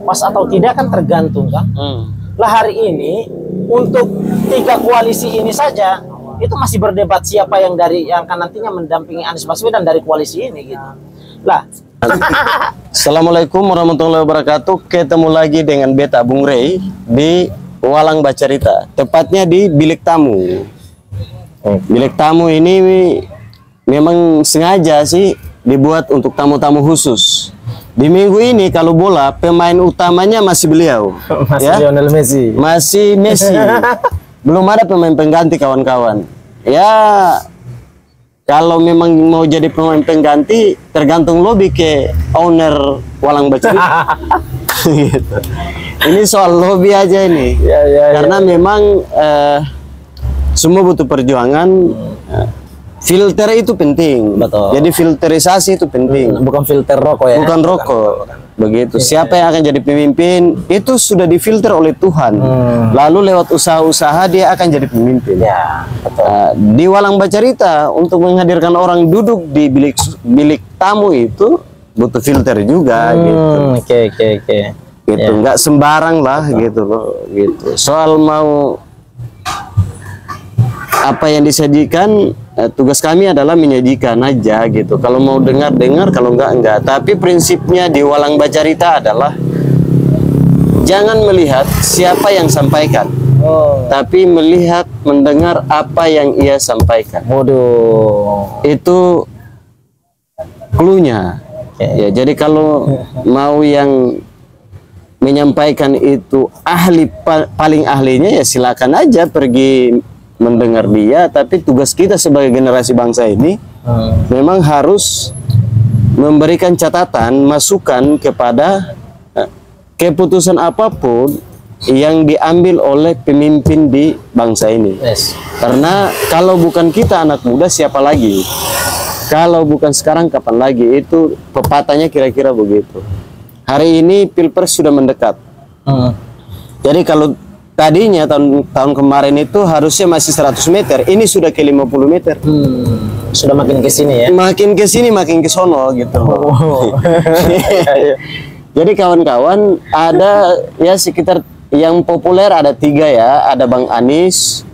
pas atau tidak kan tergantung kan. Lah hari ini untuk 3 koalisi ini saja itu masih berdebat siapa yang akan nantinya mendampingi Anies Baswedan dari koalisi ini gitu. Lah. Assalamualaikum warahmatullahi wabarakatuh. Ketemu lagi dengan Beta Bung Rey di Walang Bacarita, tepatnya di bilik tamu. Bilik tamu ini memang sengaja sih dibuat untuk tamu-tamu khusus. Di minggu ini kalau bola pemain utamanya masih beliau, masih Lionel Messi. Masih Messi. Belum ada pemain pengganti kawan-kawan. Ya kalau memang mau jadi pemain pengganti tergantung lobby ke owner Walang Bacarita. Gitu. Ini soal lobby aja ini. Karena memang semua butuh perjuangan. Filter itu penting. Betul. Jadi filterisasi itu penting. Bukan filter rokok ya. Bukan rokok. Begitu. Siapa yang akan jadi pemimpin itu sudah difilter oleh Tuhan. Lalu lewat usaha-usaha dia akan jadi pemimpin. Ya, betul. Di Walang Bacarita untuk menghadirkan orang duduk di bilik tamu itu butuh filter juga gitu. Oke. Gitu. Nggak sembarang lah gitu loh. Gitu. Soal mau apa yang disajikan, tugas kami adalah menyajikan aja gitu. Kalau mau dengar, kalau enggak. Tapi prinsipnya di Walang Bacarita adalah jangan melihat siapa yang sampaikan, tapi melihat, mendengar apa yang ia sampaikan. Waduh. Itu cluenya. Ya, jadi kalau mau yang menyampaikan itu paling ahlinya, ya silakan aja pergi mendengar dia. Tapi tugas kita sebagai generasi bangsa ini memang harus memberikan catatan, masukan kepada keputusan apapun yang diambil oleh pemimpin di bangsa ini. Karena kalau bukan kita anak muda, siapa lagi? Kalau bukan sekarang, kapan lagi? Itu pepatahnya kira-kira begitu. Hari ini Pilpres sudah mendekat. Jadi kalau tadinya tahun kemarin itu harusnya masih 100 meter, ini sudah ke 50 meter. Sudah makin ke sini ya? Makin ke sini, makin ke sono gitu. Jadi kawan-kawan, ada ya sekitar yang populer ada 3 ya. Ada Bang Anies,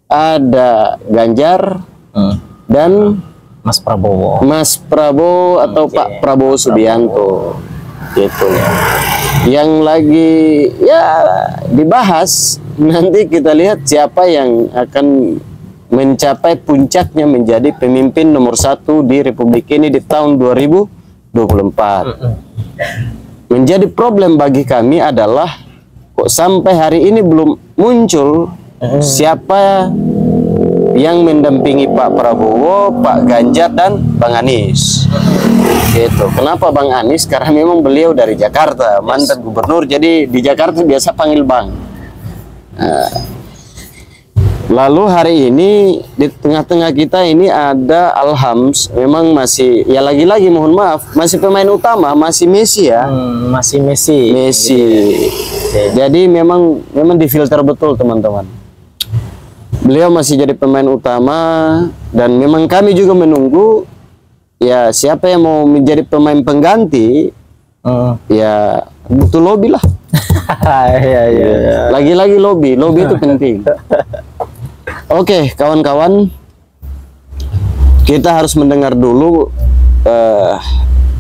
ada Ganjar, dan Mas Prabowo. Mas Prabowo atau Pak Prabowo Subianto. Gitu. Yang lagi ya dibahas, nanti kita lihat siapa yang akan mencapai puncaknya menjadi pemimpin nomor 1 di Republik ini di tahun 2024. Menjadi problem bagi kami adalah kok sampai hari ini belum muncul siapa yang mendampingi Pak Prabowo, Pak Ganjar, dan Bang Anies. Gitu. Kenapa Bang Anies? Karena memang beliau dari Jakarta, mantan gubernur, jadi di Jakarta biasa panggil Bang. Lalu hari ini di tengah-tengah kita ini ada Alhams, memang masih, ya lagi-lagi mohon maaf, masih pemain utama, masih Messi ya. Masih Messi. Jadi memang difilter betul teman-teman. Beliau masih jadi pemain utama, dan memang kami juga menunggu ya siapa yang mau menjadi pemain pengganti. Ya butuh lobby lah. Lagi-lagi lobby itu penting. Oke, kawan-kawan, kita harus mendengar dulu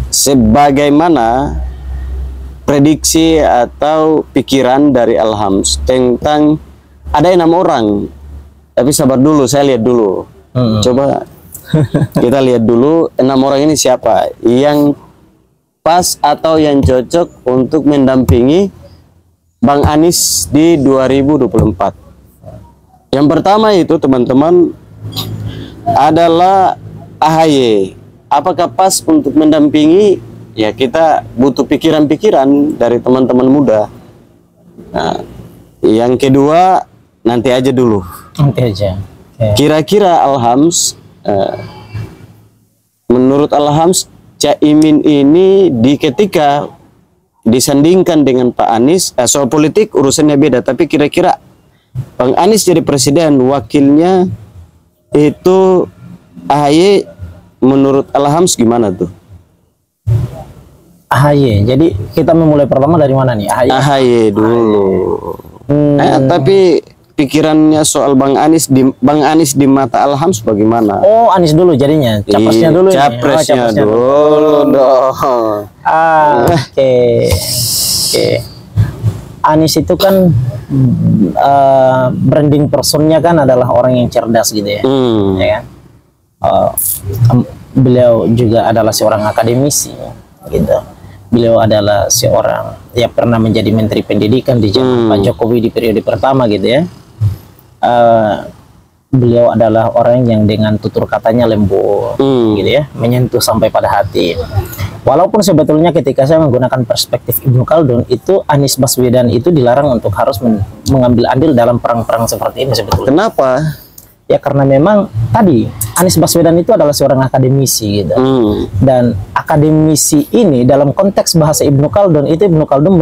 sebagaimana prediksi atau pikiran dari Alhams tentang ada 6 orang. Tapi sabar dulu, saya lihat dulu. Coba kita lihat dulu 6 orang ini siapa yang pas atau yang cocok untuk mendampingi Bang Anies di 2024. Yang pertama itu teman-teman adalah AHY. Apakah pas untuk mendampingi? Ya kita butuh pikiran-pikiran dari teman-teman muda. Nah, yang kedua nanti aja dulu. Nanti aja. Kira-kira Alhams, menurut Alhams, Caimin ini ketika disandingkan dengan Pak Anies, soal politik urusannya beda, tapi kira-kira Bang Anies jadi presiden, wakilnya itu AHY, menurut Alhams gimana tuh? AHY. Jadi kita memulai pertama dari mana nih? AHY. AHY dulu. Tapi pikirannya soal Bang Anies di mata Alhams bagaimana? Oh, Anies dulu jadinya. Capresnya dulu. Capresnya dulu dong. Oke. Anies itu kan branding personnya kan adalah orang yang cerdas gitu ya. Ya kan? Beliau juga adalah seorang akademisi gitu. Beliau adalah seorang yang pernah menjadi Menteri Pendidikan di zaman Pak Jokowi di periode pertama gitu ya. Beliau adalah orang yang dengan tutur katanya lembut gitu ya, menyentuh sampai pada hati. Walaupun sebetulnya ketika saya menggunakan perspektif Ibnu Khaldun, itu Anies Baswedan itu dilarang untuk harus mengambil andil dalam perang-perang seperti ini sebetulnya. Kenapa? Ya karena memang tadi Anies Baswedan itu adalah seorang akademisi gitu. Dan akademisi ini dalam konteks bahasa Ibnu Khaldun itu Ibnu Khaldun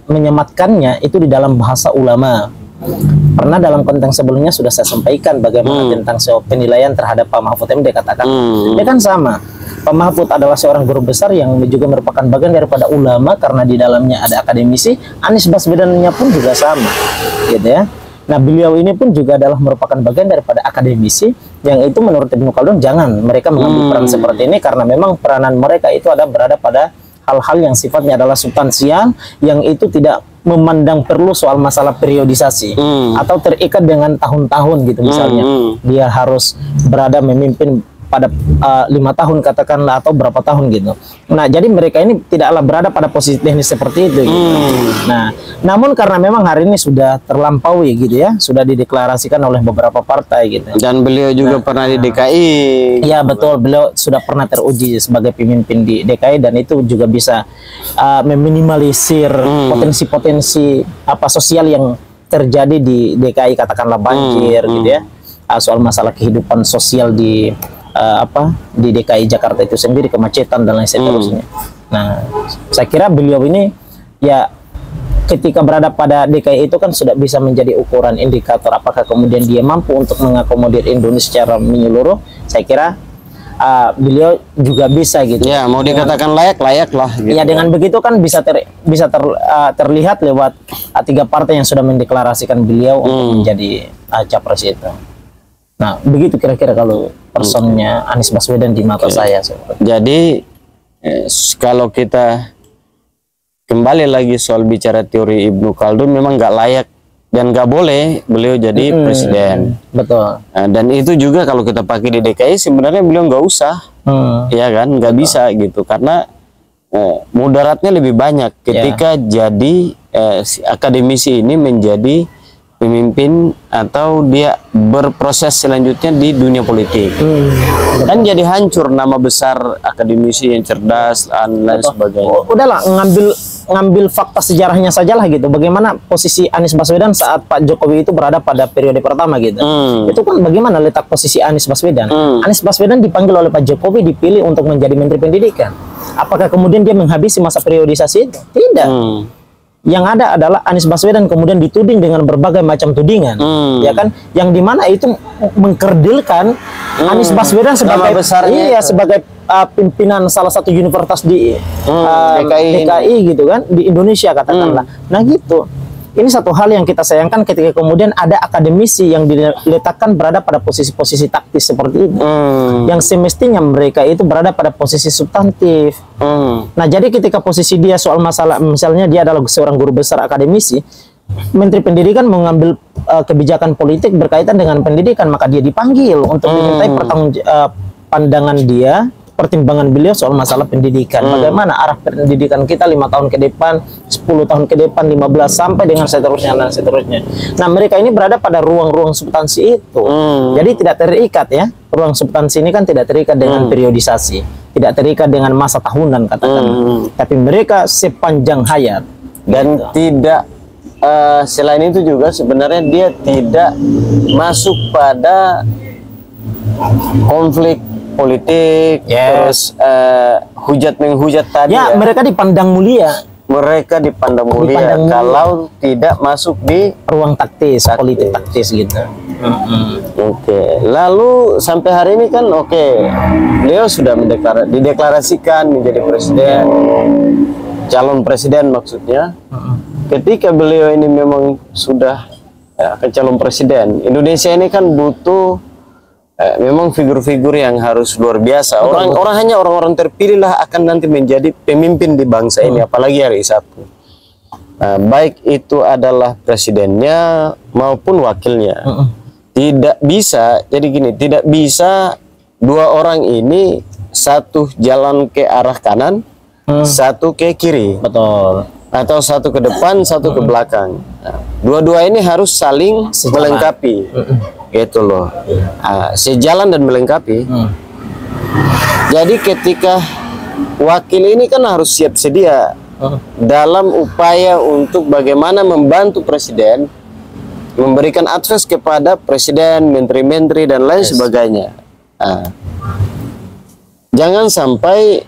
menyematkannya itu di dalam bahasa ulama. Pernah dalam konteks sebelumnya sudah saya sampaikan bagaimana tentang penilaian terhadap Pak Mahfud MD katakan. Dia kan sama. Pak Mahfud adalah seorang guru besar yang juga merupakan bagian daripada ulama karena di dalamnya ada akademisi. Anies Baswedan-nya pun juga sama, gitu ya. Nah, beliau ini pun juga adalah merupakan bagian daripada akademisi yang itu menurut Ibnu Khaldun jangan mereka mengambil peran seperti ini karena memang peranan mereka itu ada berada pada hal-hal yang sifatnya adalah substansial yang itu tidak memandang perlu soal masalah periodisasi atau terikat dengan tahun-tahun gitu misalnya. Dia harus berada memimpin pada 5 tahun katakanlah atau berapa tahun gitu. Nah, jadi mereka ini tidaklah berada pada posisi teknis seperti itu gitu. Nah, namun karena memang hari ini sudah terlampaui gitu ya, sudah dideklarasikan oleh beberapa partai gitu. Dan beliau juga pernah di DKI. Iya, betul, beliau sudah pernah teruji sebagai pemimpin di DKI dan itu juga bisa meminimalisir potensi-potensi apa sosial yang terjadi di DKI katakanlah banjir gitu ya. Soal masalah kehidupan sosial di di DKI Jakarta itu sendiri, kemacetan dan lain seterusnya. Nah, saya kira beliau ini ya ketika berada pada DKI itu kan sudah bisa menjadi ukuran indikator apakah kemudian dia mampu untuk mengakomodir Indonesia secara menyeluruh. Saya kira beliau juga bisa gitu. Ya, mau dikatakan layak lah. Gitu. Ya, dengan begitu kan bisa terlihat lewat 3 partai yang sudah mendeklarasikan beliau untuk menjadi capres itu. Nah, begitu kira-kira kalau personnya Anies Baswedan di mata saya. Jadi kalau kita kembali lagi soal bicara teori Ibnu Khaldun, memang nggak layak dan nggak boleh beliau jadi presiden. Betul. Nah, dan itu juga kalau kita pakai di DKI sebenarnya beliau nggak usah, ya kan, nggak bisa gitu karena mudaratnya lebih banyak ketika jadi si akademisi ini menjadi pemimpin atau dia berproses selanjutnya di dunia politik. Kan jadi hancur nama besar akademisi yang cerdas dan lain sebagainya. Udahlah, ngambil fakta sejarahnya sajalah gitu. Bagaimana posisi Anies Baswedan saat Pak Jokowi itu berada pada periode pertama gitu. Itu kan bagaimana letak posisi Anies Baswedan. Anies Baswedan dipanggil oleh Pak Jokowi dipilih untuk menjadi Menteri Pendidikan. Apakah kemudian dia menghabisi masa periodisasi itu? Tidak. Yang ada adalah Anies Baswedan kemudian dituding dengan berbagai macam tudingan, ya kan? Yang dimana itu mengkerdilkan Anies Baswedan sebagai sebagai pimpinan salah satu universitas di DKI gitu kan, di Indonesia katakanlah. Nah gitu. Ini satu hal yang kita sayangkan ketika kemudian ada akademisi yang diletakkan berada pada posisi-posisi taktis seperti itu. Yang semestinya mereka itu berada pada posisi substantif. Nah, jadi ketika posisi dia soal masalah, misalnya dia adalah seorang guru besar akademisi, Menteri Pendidikan mengambil kebijakan politik berkaitan dengan pendidikan, maka dia dipanggil untuk dimintai pandangan dia, pertimbangan beliau soal masalah pendidikan. Bagaimana arah pendidikan kita 5 tahun ke depan, 10 tahun ke depan, 15 sampai dengan seterusnya dan seterusnya. Nah, mereka ini berada pada ruang-ruang substansi itu. Jadi tidak terikat ya. Ruang substansi ini kan tidak terikat dengan periodisasi, tidak terikat dengan masa tahunan katakan. Tapi mereka sepanjang hayat dan tidak selain itu juga sebenarnya dia tidak masuk pada konflik politik, terus hujat menghujat tadi. Ya, mereka dipandang mulia. mereka dipandang mulia kalau tidak masuk di ruang taktis, politik taktis gitu. Oke. Lalu sampai hari ini kan beliau sudah dideklarasikan menjadi presiden, calon presiden maksudnya. Ketika beliau ini memang sudah ke calon presiden, Indonesia ini kan butuh memang figur-figur yang harus luar biasa. Orang-orang terpilih lah akan nanti menjadi pemimpin di bangsa ini, apalagi hari satu. Baik itu adalah presidennya maupun wakilnya. Tidak bisa, jadi gini, tidak bisa dua orang ini satu jalan ke arah kanan, satu ke kiri. Betul. Atau satu ke depan, satu ke belakang. Dua-dua ini harus saling melengkapi. Gitu loh. Sejalan dan melengkapi. Jadi ketika wakil ini kan harus siap sedia dalam upaya untuk bagaimana membantu presiden, memberikan advice kepada presiden, menteri-menteri dan lain sebagainya. Jangan sampai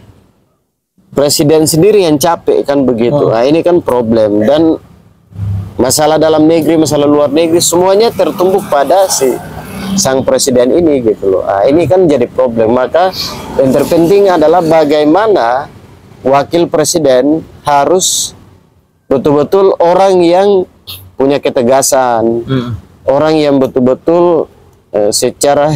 presiden sendiri yang capek kan begitu. Ini kan problem, dan masalah dalam negeri, masalah luar negeri semuanya tertumpuk pada sang presiden ini gitu loh. Ini kan jadi problem. Maka yang terpenting adalah bagaimana wakil presiden harus betul-betul orang yang punya ketegasan, orang yang betul-betul secara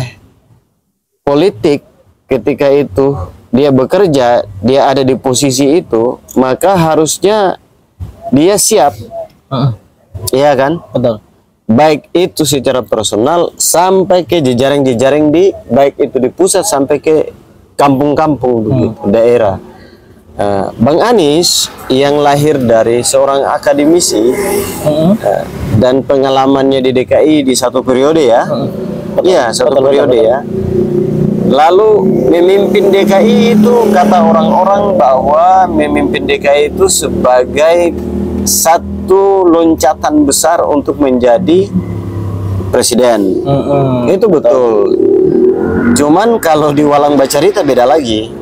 politik ketika itu dia bekerja, dia ada di posisi itu, maka harusnya dia siap. Iya kan? Betul. Baik itu secara personal sampai ke jejaring-jejaring baik itu di pusat sampai ke kampung-kampung begitu, daerah. Bang Anies yang lahir dari seorang akademisi dan pengalamannya di DKI di satu periode ya. Iya, satu periode ya. Lalu memimpin DKI itu kata orang-orang bahwa memimpin DKI itu sebagai satu loncatan besar untuk menjadi presiden. Itu betul. Cuman kalau di Walang Bacarita beda lagi.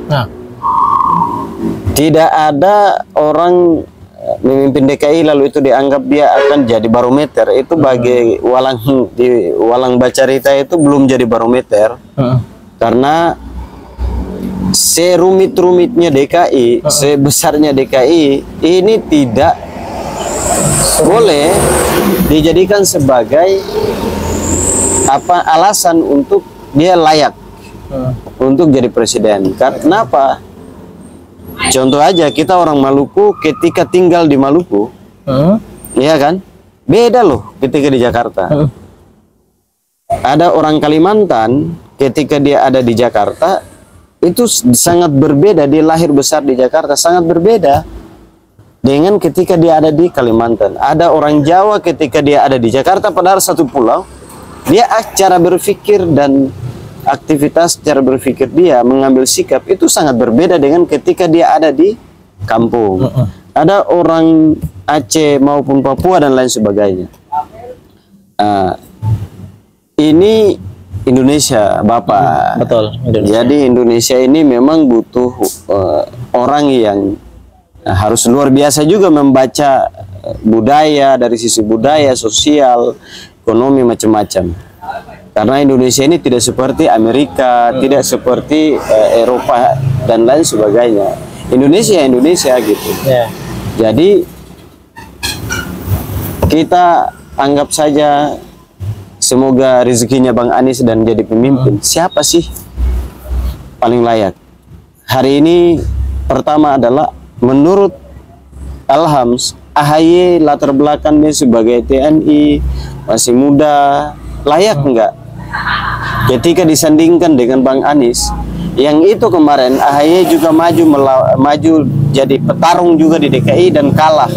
Tidak ada orang memimpin DKI lalu itu dianggap dia akan jadi barometer. Itu bagi Walang Bacarita itu belum jadi barometer. Karena serumit-rumitnya DKI, sebesarnya DKI, ini tidak boleh dijadikan sebagai alasan untuk dia layak untuk jadi presiden. Kenapa? Contoh aja, kita orang Maluku ketika tinggal di Maluku, iya kan? Beda loh ketika di Jakarta. Ada orang Kalimantan ketika dia ada di Jakarta itu sangat berbeda. Dia lahir besar di Jakarta, sangat berbeda dengan ketika dia ada di Kalimantan. Ada orang Jawa ketika dia ada di Jakarta padahal satu pulau, dia cara berpikir dan aktivitas cara berpikir dia mengambil sikap itu sangat berbeda dengan ketika dia ada di kampung. Ada orang Aceh maupun Papua dan lain sebagainya. Ini Indonesia, Bapak. Betul. Indonesia. Jadi Indonesia ini memang butuh orang yang harus luar biasa juga membaca budaya dari sisi budaya, sosial, ekonomi macam-macam. Karena Indonesia ini tidak seperti Amerika, tidak seperti Eropa dan lain sebagainya. Indonesia gitu. Jadi kita anggap saja semoga rezekinya Bang Anies dan jadi pemimpin. Siapa sih paling layak? Hari ini pertama adalah menurut Alhams, AHY latar belakangnya sebagai TNI, masih muda, layak enggak? Ketika disandingkan dengan Bang Anies, yang itu kemarin AHY juga maju jadi petarung juga di DKI dan kalah.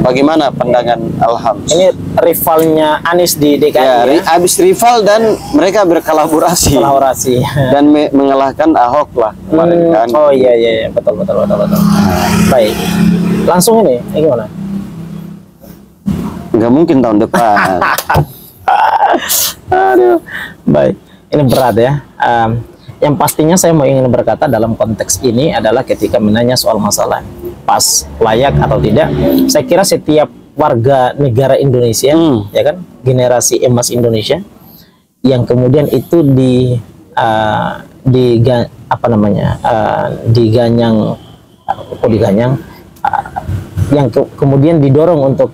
Bagaimana pandangan Alhams? Ini rivalnya Anies di DKI ya? Habis rival dan mereka berkolaborasi dan mengalahkan Ahok lah kemarin kan. Oh iya betul. Baik, langsung ini gimana? Nggak mungkin tahun depan. Aduh, baik, ini berat ya. Yang pastinya saya mau ingin berkata dalam konteks ini adalah ketika menanya soal masalah pas, layak atau tidak. Saya kira setiap warga negara Indonesia, ya kan, generasi emas Indonesia, yang kemudian itu yang kemudian didorong untuk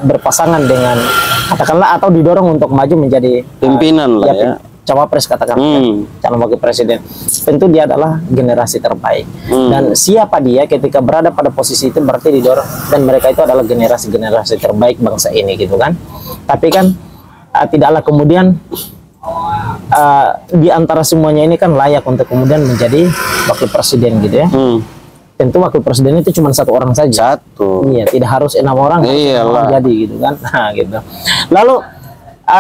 berpasangan dengan, katakanlah, atau didorong untuk maju menjadi pimpinan lah ya, cawapres, katakanlah, calon wakil presiden. Tentu dia adalah generasi terbaik. Dan siapa dia ketika berada pada posisi itu berarti didorong, dan mereka itu adalah generasi terbaik bangsa ini, gitu kan. Tapi kan tidaklah kemudian di antara semuanya ini kan layak untuk kemudian menjadi wakil presiden, gitu ya. Tentu wakil presiden itu cuma satu orang saja. Satu. Iya, tidak harus 6 orang. Iyalah. Jadi gitu kan. Nah, gitu. Lalu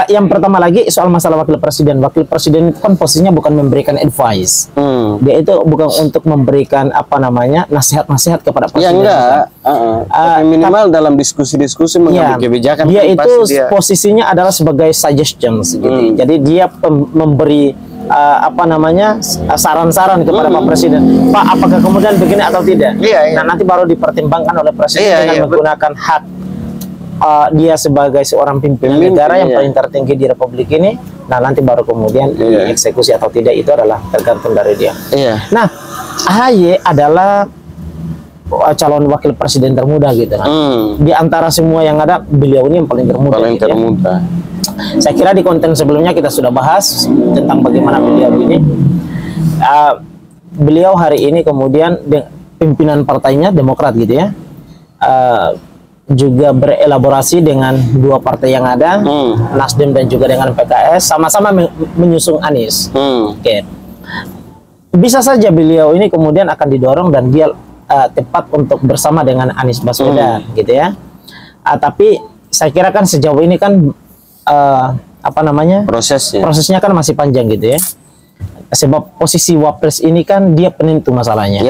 yang pertama lagi soal masalah wakil presiden. Wakil presiden itu kan posisinya bukan memberikan advice. Dia itu bukan untuk memberikan nasihat-nasihat kepada presiden. Ya enggak. Tapi minimal dalam diskusi-diskusi mengambil kebijakan. Dia itu posisinya adalah sebagai suggestions gitu. Jadi dia memberi saran-saran kepada Pak Presiden. Pak, apakah kemudian begini atau tidak? Nah, nanti baru dipertimbangkan oleh Presiden dengan menggunakan hak dia sebagai seorang pimpinan negara yang paling tertinggi di Republik ini. Nah, nanti baru kemudian dieksekusi atau tidak, itu adalah tergantung dari dia. Nah, AHY adalah calon wakil presiden termuda gitu kan. Di antara semua yang ada, beliau ini yang paling termuda. Ya. Saya kira di konten sebelumnya kita sudah bahas tentang bagaimana beliau ini. Beliau hari ini kemudian pimpinan partainya Demokrat gitu ya. Juga berelaborasi dengan dua partai yang ada, Nasdem dan juga dengan PKS, sama-sama menyusung Anies. Oke. Bisa saja beliau ini kemudian akan didorong dan dia tepat untuk bersama dengan Anies Baswedan, gitu ya. Tapi saya kira kan sejauh ini kan prosesnya kan masih panjang gitu ya. Sebab posisi wapres ini kan dia penentu masalahnya.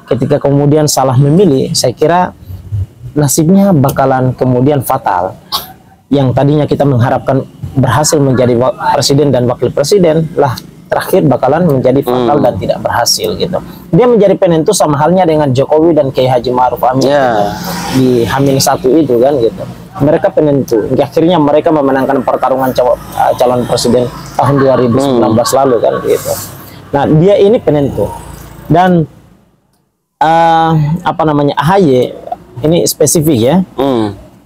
Ketika kemudian salah memilih, saya kira nasibnya bakalan kemudian fatal. Yang tadinya kita mengharapkan berhasil menjadi presiden dan wakil presiden, lah terakhir bakalan menjadi fatal dan tidak berhasil gitu. Dia menjadi penentu sama halnya dengan Jokowi dan Kiai Haji Ma'ruf Amin gitu, di H-1 itu kan gitu. Mereka penentu. Akhirnya mereka memenangkan pertarungan calon presiden tahun 2019 lalu kan gitu. Nah, dia ini penentu. Dan AHY ini spesifik ya.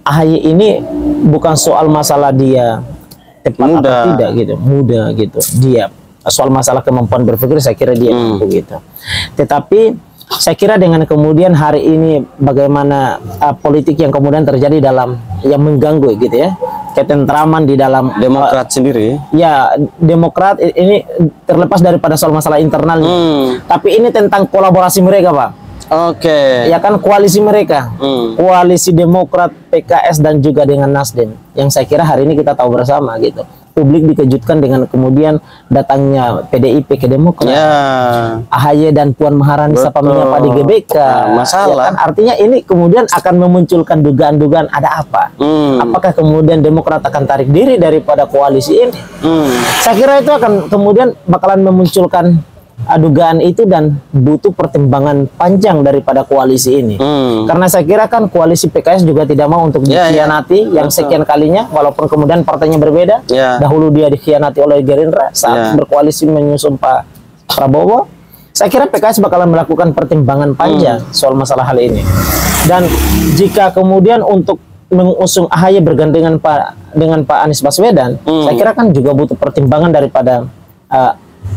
AHY ini bukan soal masalah dia tepat atau tidak gitu, muda gitu. Dia soal masalah kemampuan berpikir, saya kira dia mampu gitu. Tetapi saya kira dengan kemudian hari ini bagaimana politik yang kemudian terjadi dalam yang mengganggu gitu ya, ketentraman di dalam Demokrat sendiri. Ya, Demokrat ini terlepas daripada soal masalah internalnya. Tapi ini tentang kolaborasi mereka, Pak. Ya kan, koalisi mereka, koalisi Demokrat, PKS dan juga dengan Nasdem, yang saya kira hari ini kita tahu bersama gitu. Publik dikejutkan dengan kemudian datangnya PDIP ke Demokrat, AHY dan Puan Maharani sapa menyapa di GBK. Masalah. Ya kan? Artinya ini kemudian akan memunculkan dugaan-dugaan ada apa? Apakah kemudian Demokrat akan tarik diri daripada koalisi ini? Saya kira itu akan kemudian bakalan memunculkan dugaan itu dan butuh pertimbangan panjang daripada koalisi ini. Karena saya kira kan koalisi PKS juga tidak mau untuk dikhianati yang sekian kalinya, walaupun kemudian partainya berbeda. Dahulu dia dikhianati oleh Gerindra saat berkoalisi menyusun Pak Prabowo. Saya kira PKS bakalan melakukan pertimbangan panjang soal masalah hal ini. Dan jika kemudian untuk mengusung AHY bergandengan dengan Pak Anies Baswedan, saya kira kan juga butuh pertimbangan daripada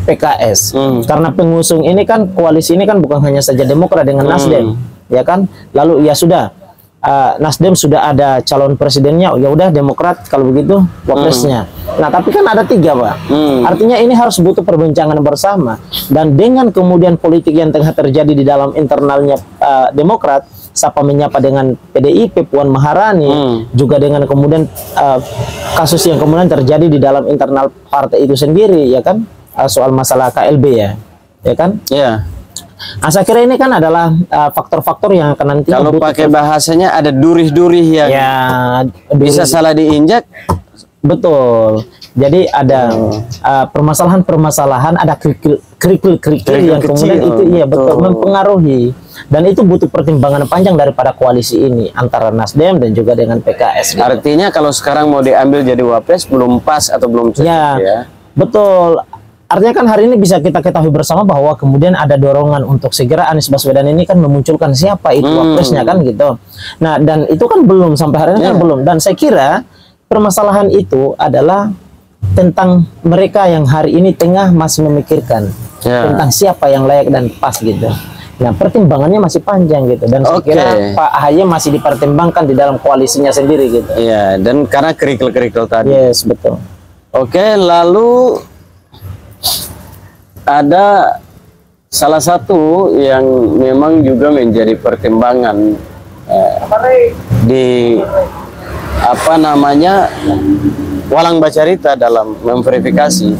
PKS. Karena pengusung ini kan, koalisi ini kan bukan hanya saja Demokrat dengan Nasdem, ya kan? Lalu ya sudah, Nasdem sudah ada calon presidennya, ya udah Demokrat kalau begitu wapresnya. Nah, tapi kan ada 3, Pak. Artinya ini harus butuh perbincangan bersama. Dan dengan kemudian politik yang tengah terjadi di dalam internalnya Demokrat, sapa menyapa dengan PDIP, Puan Maharani, juga dengan kemudian kasus yang kemudian terjadi di dalam internal partai itu sendiri, ya kan? Soal masalah KLB ya kan? Nah, saya kira ini kan adalah faktor-faktor yang akan nanti kalau pakai bahasanya ada durih-durih yang bisa salah diinjak. Betul. Jadi ada permasalahan-permasalahan, ada kerikil yang kemudian itu iya betul mempengaruhi, dan itu butuh pertimbangan panjang daripada koalisi ini antara Nasdem dan juga dengan PKS. Gitu. Artinya kalau sekarang mau diambil jadi wapres belum pas atau belum cocok ya? Betul. Artinya kan hari ini bisa kita ketahui bersama bahwa kemudian ada dorongan untuk segera Anies Baswedan ini kan memunculkan siapa itu wapresnya kan gitu. Nah, dan itu kan belum sampai hari ini kan belum, dan saya kira permasalahan itu adalah tentang mereka yang hari ini tengah masih memikirkan tentang siapa yang layak dan pas gitu. Nah, pertimbangannya masih panjang gitu, dan saya kira Pak AHY masih dipertimbangkan di dalam koalisinya sendiri gitu. Iya, dan karena kerikil-kerikil tadi. Yes, betul. Oke, lalu ada salah satu yang memang juga menjadi pertimbangan di apa namanya Walang Bacarita dalam memverifikasi.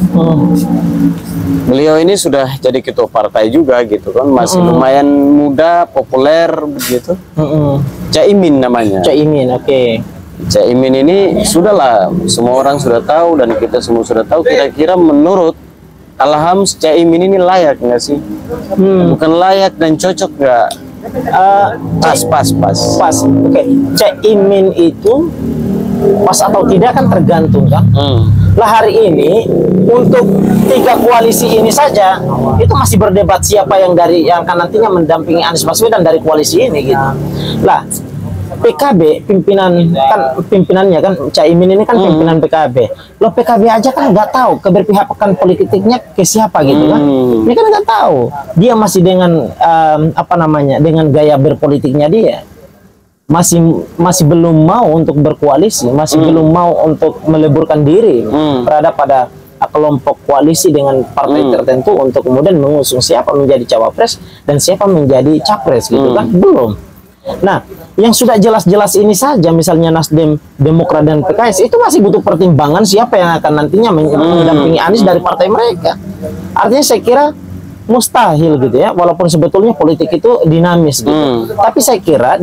Beliau ini sudah jadi ketua partai juga gitu kan, masih lumayan muda, populer begitu. Caimin namanya. Caimin, oke. Caimin ini sudahlah, semua orang sudah tahu dan kita semua sudah tahu. Kira-kira menurut Alham, Caimin ini layak nggak sih? Bukan layak dan cocok nggak? Pas. Oke. Caimin itu pas atau tidak kan tergantung kan. Lah hari ini untuk 3 koalisi ini saja itu masih berdebat siapa yang akan nantinya mendampingi Anies Baswedan dari koalisi ini gitu. Lah PKB pimpinannya kan Caimin ini kan pimpinan PKB. Loh PKB aja kan nggak tahu keberpihakan politiknya ke siapa gitu kan. Ini kan nggak tahu. Dia masih dengan dengan gaya berpolitiknya dia. Masih belum mau untuk berkoalisi, masih belum mau untuk meleburkan diri terhadap pada kelompok koalisi dengan partai tertentu untuk kemudian mengusung siapa menjadi cawapres dan siapa menjadi capres gitu kan, belum. Nah, yang sudah jelas-jelas ini saja misalnya Nasdem, Demokrat dan PKS itu masih butuh pertimbangan siapa yang akan nantinya mendampingi Anies dari partai mereka. Artinya saya kira mustahil gitu ya, walaupun sebetulnya politik itu dinamis gitu. Tapi saya kira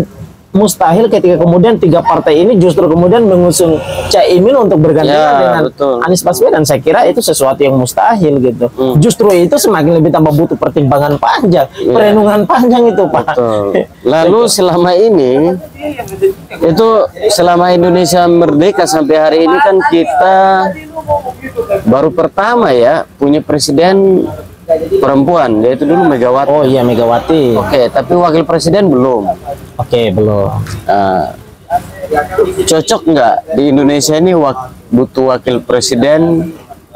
mustahil ketika kemudian 3 partai ini justru kemudian mengusung Caimin untuk bergandengan dengan Anies Baswedan. Saya kira itu sesuatu yang mustahil gitu. Justru itu semakin lebih tambah butuh pertimbangan panjang, perenungan panjang itu Pak. Lalu selama ini itu selama Indonesia merdeka sampai hari ini kan kita baru pertama ya punya presiden perempuan, yaitu dulu Megawati. Oh iya, Megawati. Oke, tapi wakil presiden belum. Oke, belum. Cocok nggak di Indonesia ini butuh wakil presiden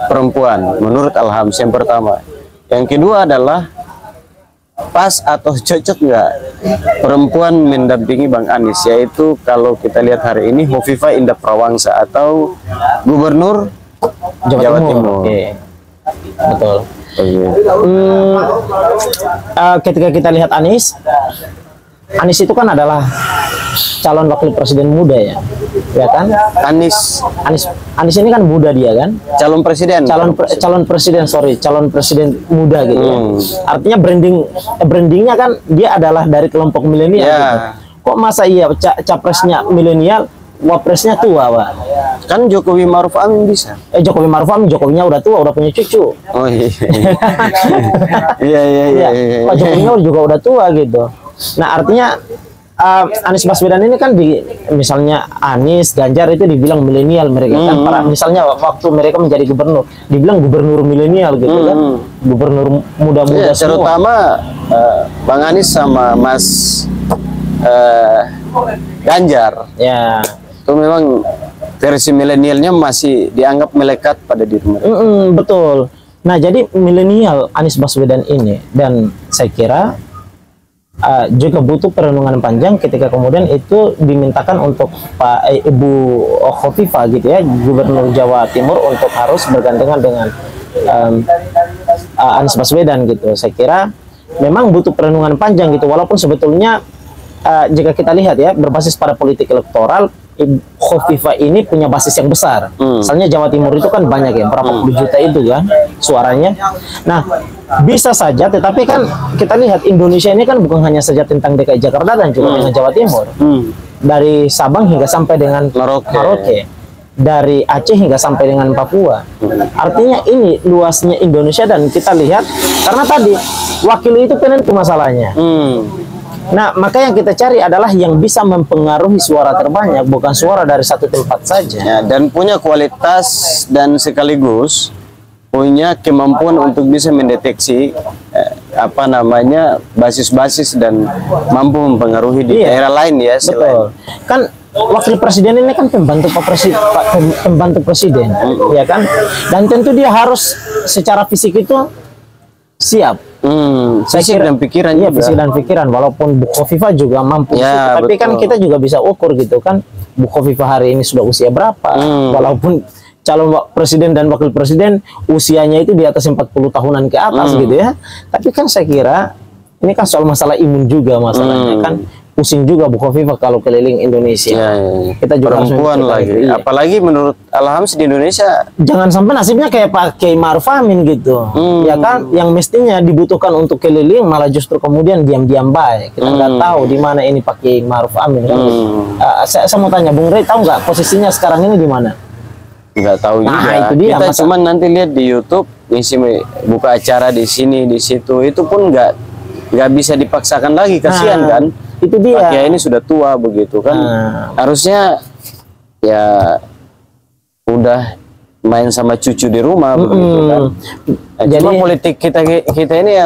perempuan menurut Alham? Yang pertama. Yang kedua adalah pas atau cocok nggak perempuan mendampingi Bang Anies, yaitu kalau kita lihat hari ini Hovifah Indah Prawangsa atau Gubernur Jawa Timur. Oke. Betul. Ketika kita lihat Anies itu kan adalah calon wakil presiden muda ya kan? Anies ini kan muda dia kan? Calon presiden muda gitu. Artinya brandingnya kan dia adalah dari kelompok milenial. Gitu. Kok masa iya capresnya milenial, wapresnya tua, Pak? Kan Jokowi Maruf Amin bisa. Jokowi Maruf Amin, Jokowinya udah tua, udah punya cucu. Oh iya. Iya. Pak Jokowinya juga udah tua gitu. Nah, artinya Anies Baswedan ini kan misalnya Anies, Ganjar itu dibilang milenial mereka kan, misalnya waktu mereka menjadi gubernur, dibilang gubernur milenial gitu kan. Gubernur muda-muda semua. Terutama Bang Anies sama Mas Ganjar. Ya. Itu memang versi milenialnya masih dianggap melekat pada diri mereka. Betul. Nah, jadi milenial Anies Baswedan ini, dan saya kira juga butuh perenungan panjang ketika kemudian itu dimintakan untuk Ibu Hovifah gitu ya, Gubernur Jawa Timur, untuk harus bergandengan dengan Anies Baswedan gitu. Saya kira memang butuh perenungan panjang gitu, walaupun sebetulnya jika kita lihat ya, berbasis pada politik elektoral, Hovifah ini punya basis yang besar. Misalnya Jawa Timur itu kan banyak ya, berapa puluh juta itu kan suaranya. Nah, bisa saja, tetapi kan kita lihat Indonesia ini kan bukan hanya saja tentang DKI Jakarta dan juga dengan Jawa Timur. Dari Sabang hingga sampai dengan Merauke. dari Aceh hingga sampai dengan Papua. Artinya ini luasnya Indonesia, dan kita lihat karena tadi wakil itu penentu masalahnya. Nah, maka yang kita cari adalah yang bisa mempengaruhi suara terbanyak, bukan suara dari satu tempat saja. Ya, dan punya kualitas dan sekaligus punya kemampuan untuk bisa mendeteksi basis-basis dan mampu mempengaruhi di daerah lain ya. Betul. Kan wakil presiden ini kan pembantu presiden, ya kan? Dan tentu dia harus secara fisik itu siap. Fisik dan pikiran juga. Fisik dan pikiran, walaupun Bu Khofifah juga mampu. Ya, tapi betul. kan kita juga bisa ukur gitu kan, Bu Khofifah hari ini sudah usia berapa, walaupun calon presiden dan wakil presiden usianya itu di atas 40 tahunan ke atas gitu ya. Tapi kan saya kira ini kan soal masalah imun juga masalahnya kan. Pusing juga Bu Khofifah kalau keliling Indonesia. Kita juga perempuan lagi. Apalagi menurut Al-Hams di Indonesia jangan sampai nasibnya kayak Pak Kiai Ma'ruf Amin gitu. Ya kan, yang mestinya dibutuhkan untuk keliling malah justru kemudian diam-diam baik. Kita nggak tahu di mana ini Pak Kiai Ma'ruf Amin kan. Saya mau tanya Bung Rey, tahu nggak posisinya sekarang ini di mana? Nggak tahu juga. Itu dia, kita cuma nanti lihat di YouTube, ngisi buka acara di sini di situ, itu pun nggak bisa dipaksakan lagi, kasihan kan. Itu dia. Pak Kiai ini sudah tua begitu kan. Harusnya ya udah main sama cucu di rumah begitu kan. Jadi cuma politik kita ini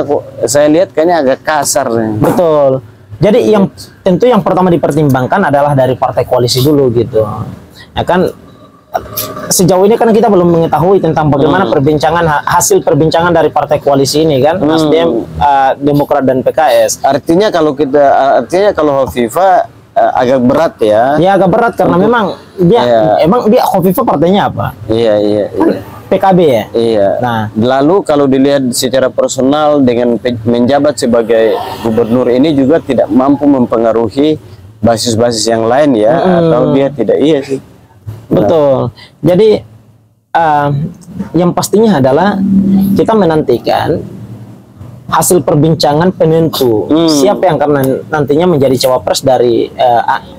saya lihat kayaknya agak kasar nih. Betul. Jadi yang tentu yang pertama dipertimbangkan adalah dari partai koalisi dulu gitu. Ya kan, sejauh ini kan kita belum mengetahui tentang bagaimana hasil perbincangan dari partai koalisi ini kan, Nasdem, Demokrat dan PKS. Artinya kalau Khofifah agak berat ya. Ya agak berat karena memang dia Khofifah partainya apa? Iya. PKB ya. Iya. Nah, lalu kalau dilihat secara personal dengan menjabat sebagai gubernur ini juga tidak mampu mempengaruhi basis-basis yang lain ya, atau dia tidak sih. Betul. Jadi yang pastinya adalah kita menantikan hasil perbincangan penentu siapa yang akan nantinya menjadi cawapres dari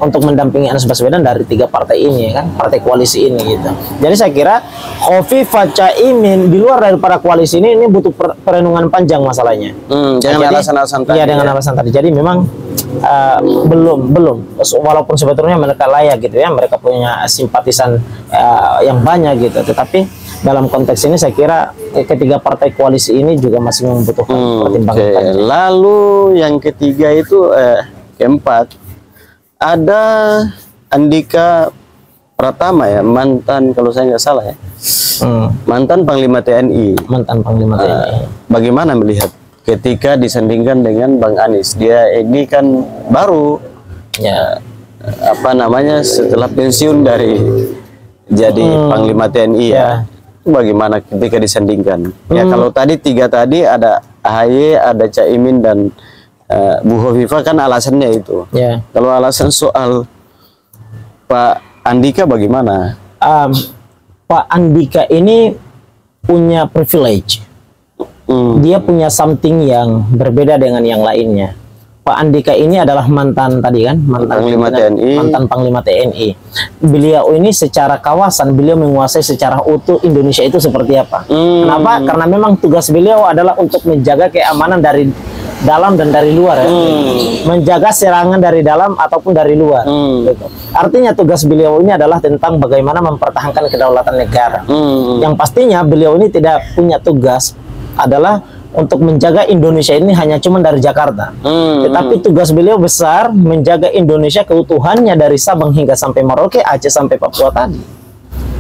untuk mendampingi Anies Baswedan dari 3 partai ini kan, partai koalisi ini gitu. Jadi saya kira Khofifah, Caimin di luar daripada koalisi ini butuh perenungan panjang masalahnya. Dengan alasan-alasan tadi. Iya, dengan alasan tadi. Jadi memang belum walaupun sebetulnya mereka layak gitu ya, mereka punya simpatisan yang banyak gitu, tetapi dalam konteks ini saya kira ketiga partai koalisi ini juga masih membutuhkan pertimbangan. Lalu yang ketiga itu keempat ada Andika Pratama ya, mantan kalau saya nggak salah ya, mantan Panglima TNI. Mantan Panglima TNI. Bagaimana melihat ketika disandingkan dengan Bang Anies? Dia ini kan baru ya setelah pensiun dari jadi Panglima TNI ya. Bagaimana ketika disandingkan? Ya kalau tadi 3 tadi ada AHY, ada Caimin dan Bu Khofifah kan alasannya itu. Kalau alasan soal Pak Andika bagaimana? Pak Andika ini punya privilege. Dia punya something yang berbeda dengan yang lainnya. Pak Andika ini adalah mantan Panglima TNI. Beliau ini secara kawasan beliau menguasai secara utuh Indonesia itu seperti apa. Kenapa? Karena memang tugas beliau adalah untuk menjaga keamanan dari dalam dan dari luar ya. Menjaga serangan dari dalam ataupun dari luar. Gitu. Artinya tugas beliau ini adalah tentang bagaimana mempertahankan kedaulatan negara. Yang pastinya beliau ini tidak punya tugas adalah untuk menjaga Indonesia ini hanya cuma dari Jakarta. Tetapi tugas beliau besar menjaga Indonesia keutuhannya dari Sabang hingga sampai Merauke, Aceh sampai Papua tadi.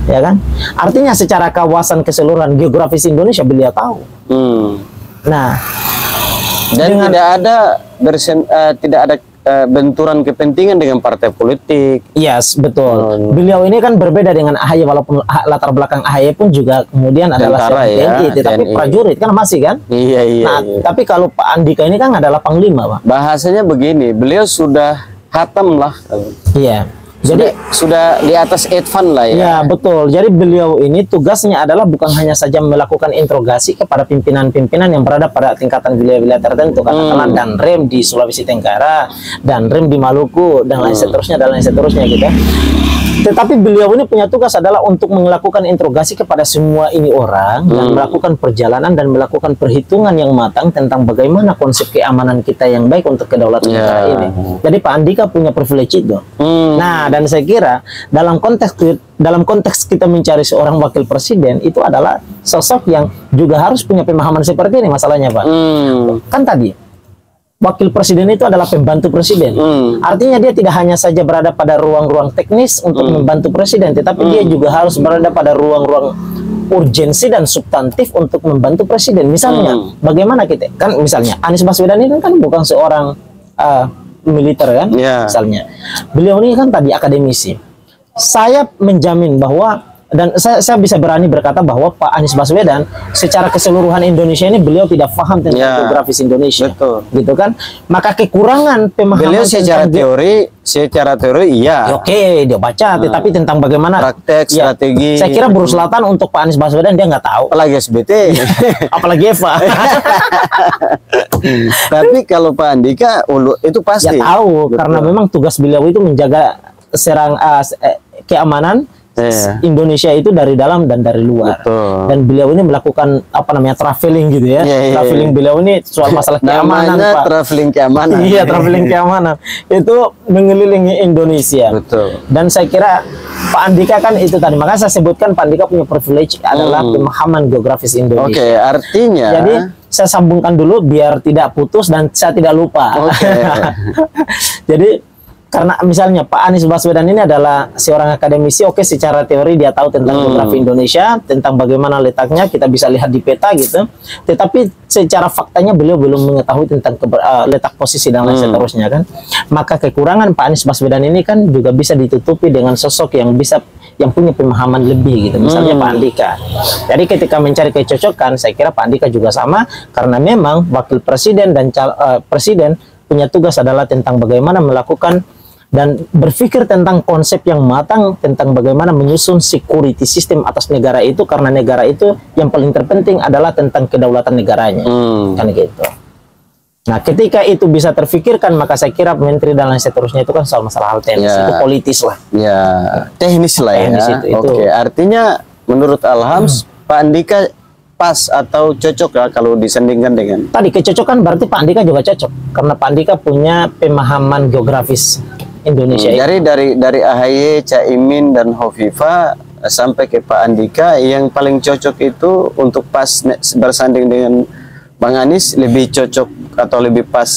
Ya kan? Artinya secara kawasan keseluruhan geografis Indonesia beliau tahu. Nah, dan tidak ada benturan kepentingan dengan partai politik. Yes, betul. Beliau ini kan berbeda dengan AHY, walaupun latar belakang AHY pun juga kemudian adalah TNI, tetapi prajurit kan masih kan? Iya. Tapi kalau Pak Andika ini kan adalah Panglima, Pak. Bahasanya begini, beliau sudah hatam lah. Iya. sudah di atas advance lah ya. Ya, betul. Jadi beliau ini tugasnya adalah bukan hanya saja melakukan interogasi kepada pimpinan-pimpinan yang berada pada tingkatan wilayah-wilayah tertentu, katakanlah dan rem di Sulawesi Tenggara, dan rem di Maluku, dan lain seterusnya, gitu. Tetapi beliau ini punya tugas adalah untuk melakukan interogasi kepada semua ini orang dan melakukan perjalanan dan melakukan perhitungan yang matang tentang bagaimana konsep keamanan kita yang baik untuk kedaulatan negara ini. Jadi Pak Andika punya privilege itu. Nah, dan saya kira dalam konteks kita mencari seorang wakil presiden itu adalah sosok yang juga harus punya pemahaman seperti ini masalahnya, Pak. Kan tadi wakil presiden itu adalah pembantu presiden. Artinya dia tidak hanya saja berada pada ruang-ruang teknis untuk membantu presiden, tetapi dia juga harus berada pada ruang-ruang urgensi dan substantif untuk membantu presiden. Misalnya, bagaimana kita kan misalnya Anies Baswedan ini kan bukan seorang militer kan, misalnya. Beliau ini kan tadi akademisi. Saya menjamin bahwa dan saya bisa berani berkata bahwa Pak Anies Baswedan secara keseluruhan Indonesia ini beliau tidak paham tentang geografis Indonesia. Betul. Gitu kan? Maka kekurangan pemahaman beliau secara teori iya. Oke, dia baca, tetapi tentang bagaimana praktek, strategi. Saya kira Buru Selatan untuk Pak Anies Baswedan dia nggak tahu. Apalagi SBT. Apalagi Eva. Tapi kalau Pak Andika itu pasti. Ya tahu, karena memang tugas beliau itu menjaga keamanan Indonesia itu dari dalam dan dari luar. Dan beliau ini melakukan traveling gitu ya. Traveling beliau ini soal masalah keamanan, Pak. Traveling keamanan. Iya, traveling keamanan. Itu mengelilingi Indonesia. Betul. Dan saya kira Pak Andika kan itu tadi. Makanya saya sebutkan Pak Andika punya privilege adalah pemahaman geografis Indonesia. Oke, artinya jadi saya sambungkan dulu biar tidak putus dan saya tidak lupa. Jadi karena misalnya Pak Anies Baswedan ini adalah seorang akademisi, secara teori dia tahu tentang geografi Indonesia, tentang bagaimana letaknya kita bisa lihat di peta gitu. Tetapi secara faktanya beliau belum mengetahui tentang letak posisi dan lain seterusnya kan. Maka kekurangan Pak Anies Baswedan ini kan juga bisa ditutupi dengan sosok yang punya pemahaman lebih gitu. Misalnya Pak Andika. Jadi ketika mencari kecocokan, saya kira Pak Andika juga sama karena memang wakil presiden dan presiden punya tugas adalah tentang bagaimana melakukan dan berpikir tentang konsep yang matang tentang bagaimana menyusun security system atas negara itu, karena negara itu yang paling terpenting adalah tentang kedaulatan negaranya. Kan gitu. Nah, ketika itu bisa terfikirkan, maka saya kira menteri dan lain seterusnya itu kan soal masalah hal teknis, itu politis lah. Ya, teknis lah ya. Oke, artinya menurut Alhams, Pak Andika pas atau cocok ya kalau disandingkan dengan tadi kecocokan, berarti Pak Andika juga cocok karena Pak Andika punya pemahaman geografis Indonesia. Dari AHY, Caimin dan Hovifah sampai ke Pak Andika, yang paling cocok itu untuk pas bersanding dengan Bang Anies lebih cocok atau lebih pas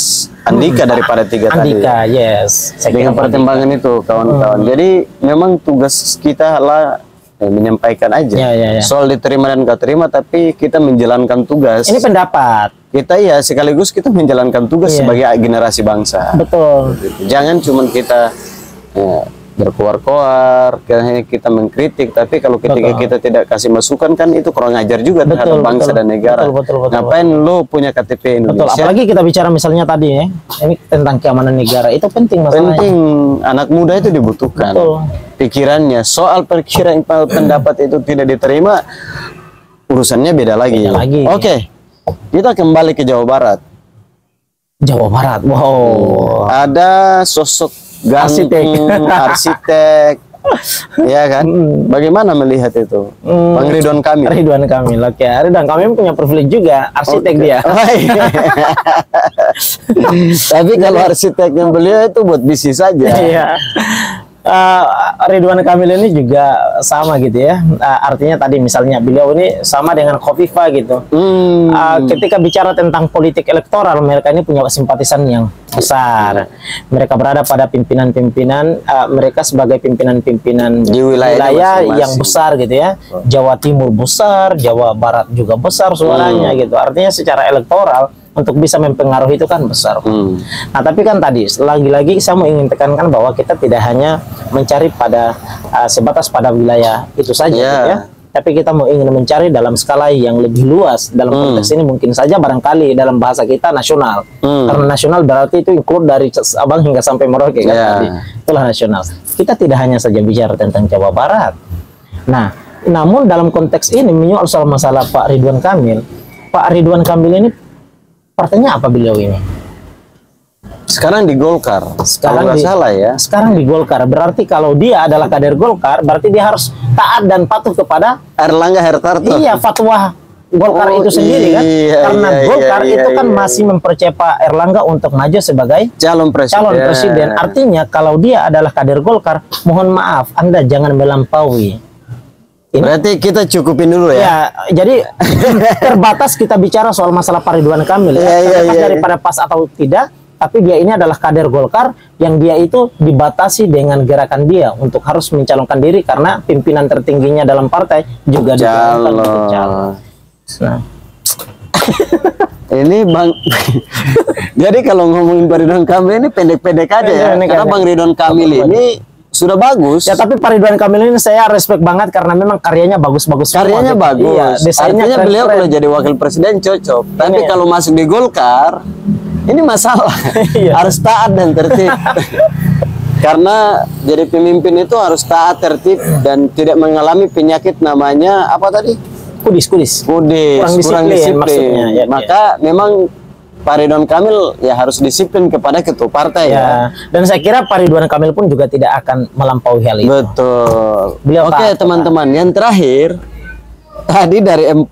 Andika daripada tiga Andika, tadi. Yes. Dengan pertimbangan itu kawan-kawan. Jadi memang tugas kita lah menyampaikan aja soal diterima dan gak terima, tapi kita menjalankan tugas. Ini pendapat kita sekaligus kita menjalankan tugas sebagai generasi bangsa. Betul. Jangan cuma kita berkoar-koar, kita mengkritik, tapi kalau ketika kita tidak kasih masukan kan itu kurang ajar juga terhadap bangsa dan negara. Ngapain lo punya KTP Indonesia? Apalagi kita bicara misalnya tadi ini tentang keamanan negara, itu penting masalahnya. Penting, anak muda itu dibutuhkan. Pikirannya, soal pikiran pendapat itu tidak diterima, urusannya beda lagi. Oke, kita kembali ke Jawa Barat. Jawa Barat, wow. Ada sosok arsitek, ya kan? Bagaimana melihat itu, Bang Ridwan Kamil? Ridwan Kamil, Ridwan Kamil punya privilege juga, arsitek dia. Tapi kalau arsiteknya beliau itu buat bisnis saja. Ridwan Kamil ini juga sama gitu ya. Artinya tadi misalnya beliau ini sama dengan Khofifah gitu. Ketika bicara tentang politik elektoral, mereka ini punya simpatisan yang besar. Mereka berada pada pimpinan-pimpinan, mereka sebagai pimpinan-pimpinan di wilayah yang besar gitu ya. Jawa Timur besar, Jawa Barat juga besar suaranya gitu. Artinya secara elektoral untuk bisa mempengaruhi itu kan besar. Nah, tapi kan tadi lagi-lagi saya mau ingin tekankan bahwa kita tidak hanya mencari pada sebatas pada wilayah itu saja gitu ya. Tapi kita mau ingin mencari dalam skala yang lebih luas. Dalam konteks ini mungkin saja barangkali dalam bahasa kita nasional. Karena nasional berarti itu include dari Sabang hingga sampai Merauke kan tadi. Itulah nasional. kita tidak hanya saja bicara tentang Jawa Barat. Nah, namun dalam konteks ini menyoal soal masalah Pak Ridwan Kamil. Pak Ridwan Kamil ini partainya apa beliau ini? Sekarang di Golkar. Sekarang kalau nggak salah ya. Sekarang di Golkar. Berarti kalau dia adalah kader Golkar, berarti dia harus taat dan patuh kepada Erlangga Hartarto. iya, fatwa Golkar itu sendiri kan. Karena Golkar itu kan masih mempercaya Pak Erlangga untuk maju sebagai calon presiden. Artinya kalau dia adalah kader Golkar, mohon maaf, Anda jangan melampaui. Berarti kita cukupin dulu ya. Ya, jadi terbatas kita bicara soal masalah Pak Ridwan Kamil daripada pas atau tidak. Tapi dia ini adalah kader Golkar yang dia itu dibatasi dengan gerakan dia untuk harus mencalonkan diri karena pimpinan tertingginya dalam partai juga dicalonkan untuk calon. Nah. Ini Bang, jadi kalau ngomongin Pak Ridwan Kamil ini pendek-pendek aja ya. Karena Bang Ridwan Kamil ini sudah bagus. Ya tapi Pak Ridwan Kamil ini saya respect banget karena memang karyanya bagus-bagus. Karyanya bagus. Iya, artinya beliau kalau jadi wakil presiden cocok. Tapi kalau masuk di Golkar, ini masalah. Harus taat dan tertib. Karena jadi pemimpin itu harus taat, tertib dan tidak mengalami penyakit namanya apa tadi? Kudis. Kurang disiplin. Maksudnya, maka memang Pak Ridwan Kamil ya harus disiplin kepada ketua partai ya. Dan saya kira Pak Ridwan Kamil pun juga tidak akan melampaui hal itu. Betul. Oke teman-teman, yang terakhir tadi dari 5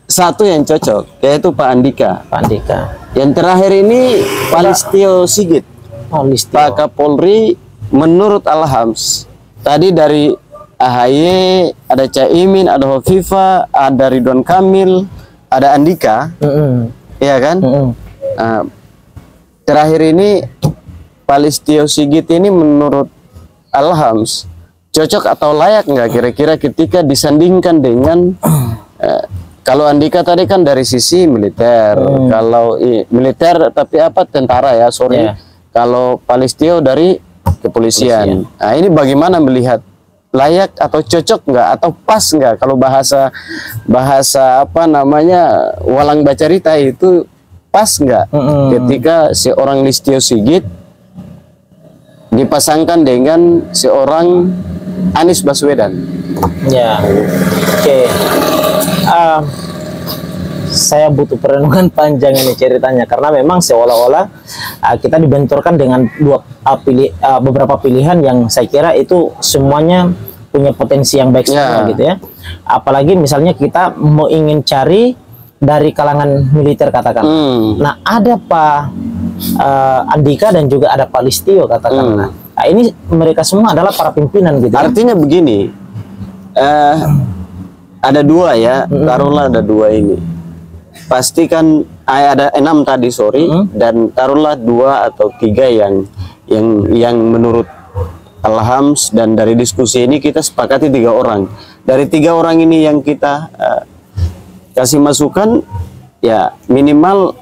satu yang cocok, yaitu Pak Andika. Yang terakhir ini Pak Listio Sigit. Pak Kapolri menurut Alhams. Tadi dari AHY, ada Caimin, ada Hovifa, ada Ridwan Kamil, ada Andika. Iya kan? Terakhir ini Pak Listio Sigit ini menurut Alhams cocok atau layak nggak kira-kira ketika disandingkan dengan kalau Andika tadi kan dari sisi militer, kalau militer tapi apa tentara ya, Kalau Pak Listio dari kepolisian. Nah ini bagaimana melihat layak atau cocok nggak atau pas nggak kalau bahasa apa namanya walang bacarita itu pas nggak ketika seorang Listio Sigit dipasangkan dengan seorang Anies Baswedan? Ya, oke. Saya butuh perenungan panjang ini ceritanya karena memang seolah-olah kita dibenturkan dengan beberapa pilihan yang saya kira itu semuanya punya potensi yang baik semua gitu ya. Apalagi misalnya kita mau ingin cari dari kalangan militer katakan. Nah ada Pak Andika dan juga ada Pak Listio katakan. Nah ini mereka semua adalah para pimpinan gitu. Artinya begini, ada dua ya, taruhlah ada dua ini. Pasti kan ada 6 tadi dan taruhlah 2 atau 3 yang menurut Alhams dan dari diskusi ini kita sepakati 3 orang. Dari 3 orang ini yang kita kasih masukan ya minimal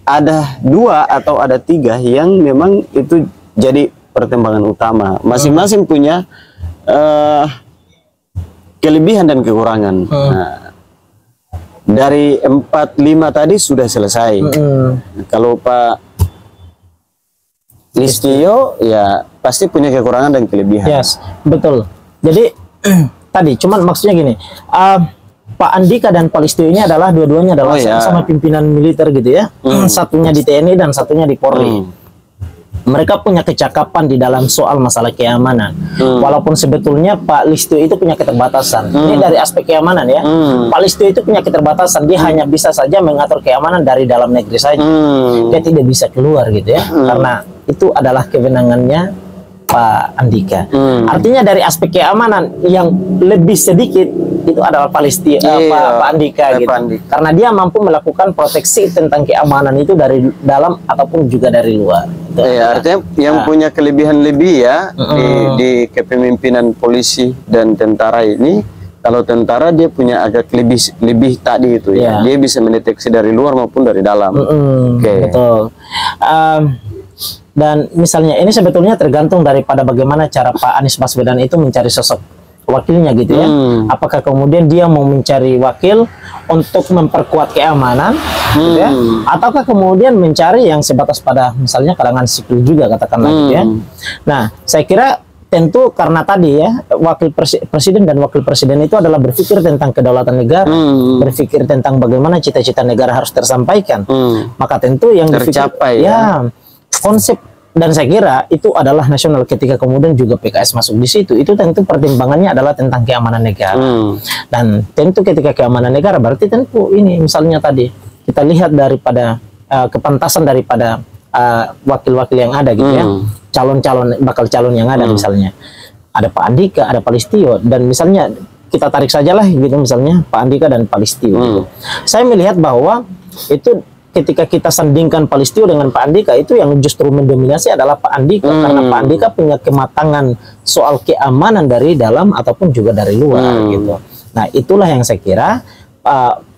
ada 2 atau ada 3 yang memang itu jadi pertimbangan utama. Masing-masing punya kelebihan dan kekurangan. Nah, dari 4-5 tadi sudah selesai. Kalau Pak Listio ya pasti punya kekurangan dan kelebihan. Yes, betul. Jadi tadi cuman maksudnya gini, Pak Andika dan Pak Listio ini adalah dua-duanya adalah sama pimpinan militer gitu ya. Satunya di TNI dan satunya di Polri. Mereka punya kecakapan di dalam soal masalah keamanan. Walaupun sebetulnya Pak Listio itu punya keterbatasan. Ini dari aspek keamanan ya. Pak Listio itu punya keterbatasan. Dia hanya bisa saja mengatur keamanan dari dalam negeri saja. Dia tidak bisa keluar gitu ya. Karena itu adalah kewenangannya Pak Andika. Artinya dari aspek keamanan yang lebih sedikit itu adalah Pak Listio, Pak Andika gitu. Karena dia mampu melakukan proteksi tentang keamanan itu dari dalam ataupun juga dari luar. Iya, artinya yang punya kelebihan lebih ya di kepemimpinan polisi dan tentara ini. Kalau tentara dia punya agak lebih tadi itu ya. Dia bisa mendeteksi dari luar maupun dari dalam. Betul. Dan misalnya ini sebetulnya tergantung daripada bagaimana cara Pak Anies Baswedan itu mencari sosok wakilnya gitu ya. Apakah kemudian dia mau mencari wakil untuk memperkuat keamanan gitu ya, ataukah kemudian mencari yang sebatas pada misalnya kalangan sipil juga katakanlah gitu ya. Nah, saya kira tentu karena tadi ya presiden dan wakil presiden itu adalah berpikir tentang kedaulatan negara, berpikir tentang bagaimana cita-cita negara harus tersampaikan. Maka tentu yang tercapai ya konsep, dan saya kira itu adalah nasional. Ketika kemudian juga PKS masuk di situ, itu tentu pertimbangannya adalah tentang keamanan negara. Dan tentu ketika keamanan negara berarti tentu ini misalnya tadi kita lihat daripada kepantasan daripada wakil-wakil yang ada gitu ya, bakal calon yang ada, misalnya ada Pak Andika, ada Pak Listio, dan misalnya kita tarik sajalah gitu misalnya Pak Andika dan Pak Listio gitu. Saya melihat bahwa itu ketika kita sandingkan Pak Listio dengan Pak Andika, itu yang justru mendominasi adalah Pak Andika, karena Pak Andika punya kematangan soal keamanan dari dalam ataupun juga dari luar gitu. Nah, itulah yang saya kira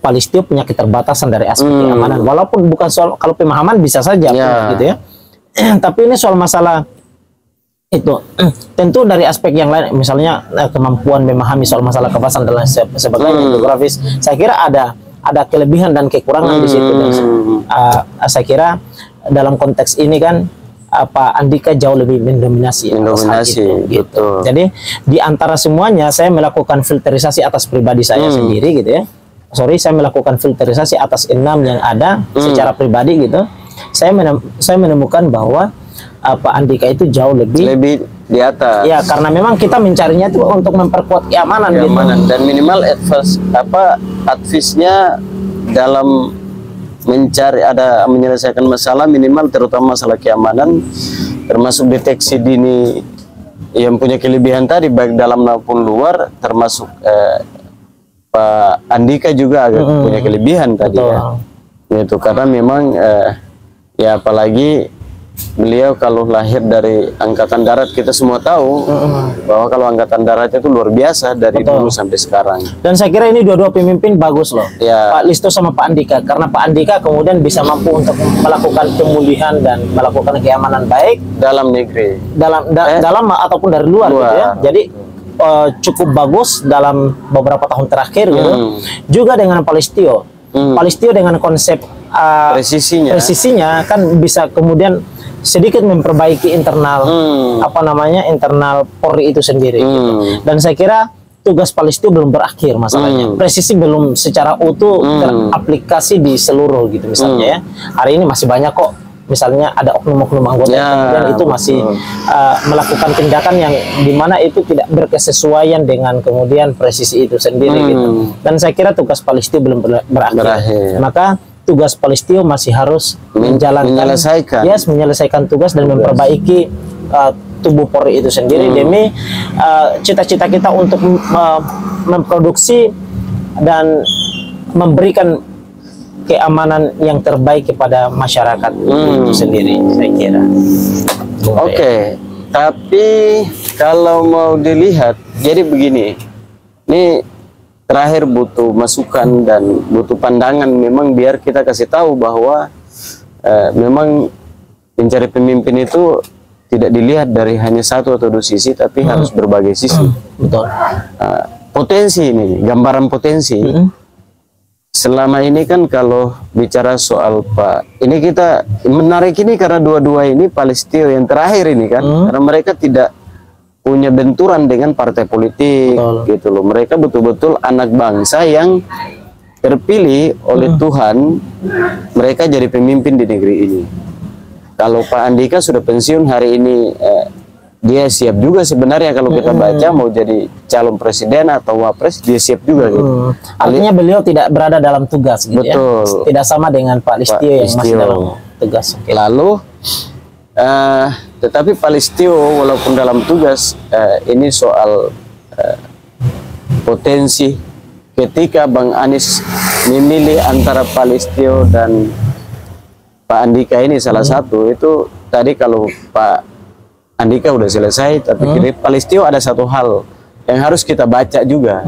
Pak Listio punya keterbatasan dari aspek keamanan, walaupun bukan soal, kalau pemahaman bisa saja gitu ya. Tapi ini soal masalah itu tentu dari aspek yang lain, misalnya kemampuan memahami soal masalah kawasan dan sebagainya, geografis. Saya kira ada kelebihan dan kekurangan di situ. Dan, saya kira dalam konteks ini kan Pak Andika jauh lebih mendominasi gitu. Jadi di antara semuanya saya melakukan filterisasi atas pribadi saya sendiri gitu ya. Saya melakukan filterisasi atas 6 yang ada secara pribadi gitu. Saya menemukan bahwa Pak Andika itu jauh lebih di atas. Ya, karena memang kita mencarinya itu untuk memperkuat keamanan gitu. Dan minimal advice-nya dalam menyelesaikan masalah, minimal terutama masalah keamanan, termasuk deteksi dini yang punya kelebihan tadi baik dalam maupun luar, termasuk Pak Andika juga agak punya kelebihan tadi ya. Itu karena memang ya apalagi beliau kalau lahir dari Angkatan Darat, kita semua tahu bahwa kalau Angkatan Darat itu luar biasa dari dulu sampai sekarang. Dan saya kira ini dua-dua pemimpin bagus loh, Pak Listio sama Pak Andika, karena Pak Andika kemudian bisa mampu untuk melakukan pemulihan dan melakukan keamanan baik dalam negeri, dalam ataupun dari luar. Gitu ya. Jadi cukup bagus dalam beberapa tahun terakhir gitu. Juga dengan Pak Listio. Pak Listio dengan konsep presisinya kan bisa kemudian sedikit memperbaiki internal internal Polri itu sendiri gitu. Dan saya kira tugas Pak Listio belum berakhir masalahnya. Presisi belum secara utuh teraplikasi di seluruh gitu misalnya ya. Hari ini masih banyak kok misalnya ada oknum-oknum anggota kemudian itu masih melakukan tindakan yang dimana itu tidak berkesesuaian dengan kemudian presisi itu sendiri gitu. Dan saya kira tugas Pak Listio belum berakhir. Maka tugas Pak Listio masih harus menyelesaikan tugas dan memperbaiki tubuh Polri itu sendiri demi cita-cita kita untuk memproduksi dan memberikan keamanan yang terbaik kepada masyarakat itu sendiri, saya kira. Oke, tapi kalau mau dilihat, jadi begini, ini terakhir butuh masukan dan butuh pandangan memang biar kita kasih tahu bahwa memang mencari pemimpin itu tidak dilihat dari hanya satu atau dua sisi, tapi harus berbagai sisi. Betul. Potensi ini, gambaran potensi. Selama ini kan kalau bicara soal ini kita menarik ini karena dua-dua ini Pak Listio yang terakhir ini kan, karena mereka tidak punya benturan dengan partai politik gitu loh. Mereka betul-betul anak bangsa yang terpilih oleh Tuhan, mereka jadi pemimpin di negeri ini. Kalau Pak Andika sudah pensiun hari ini, dia siap juga sebenarnya kalau kita baca mau jadi calon presiden atau wapres, dia siap juga gitu. Artinya beliau tidak berada dalam tugas gitu. Betul. Ya. Tidak sama dengan Pak Listio yang masih dalam tugas. Lalu tetapi Pak Listio walaupun dalam tugas, ini soal potensi ketika Bang Anies memilih antara Pak Listio dan Pak Andika ini salah satu, itu tadi kalau Pak Andika udah selesai, tapi Pak Listio ada satu hal yang harus kita baca juga.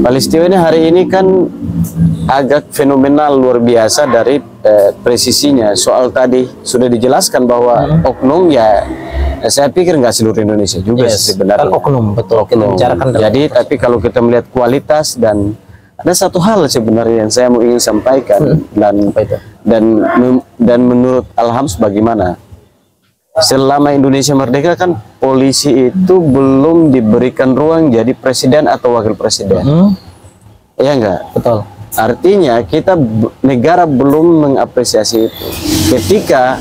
Pak Listio ini hari ini kan agak fenomenal, luar biasa dari presisinya. Soal tadi sudah dijelaskan bahwa oknum ya Saya pikir nggak seluruh Indonesia juga sebenarnya. Oknum, betul. Kita bicarakan Jadi tapi kalau kita melihat kualitas, dan ada satu hal sebenarnya yang saya mau ingin sampaikan, dan menurut Alhams bagaimana? Selama Indonesia merdeka kan polisi itu belum diberikan ruang jadi presiden atau wakil presiden. Iya enggak? Betul. Artinya kita negara belum mengapresiasi itu. Ketika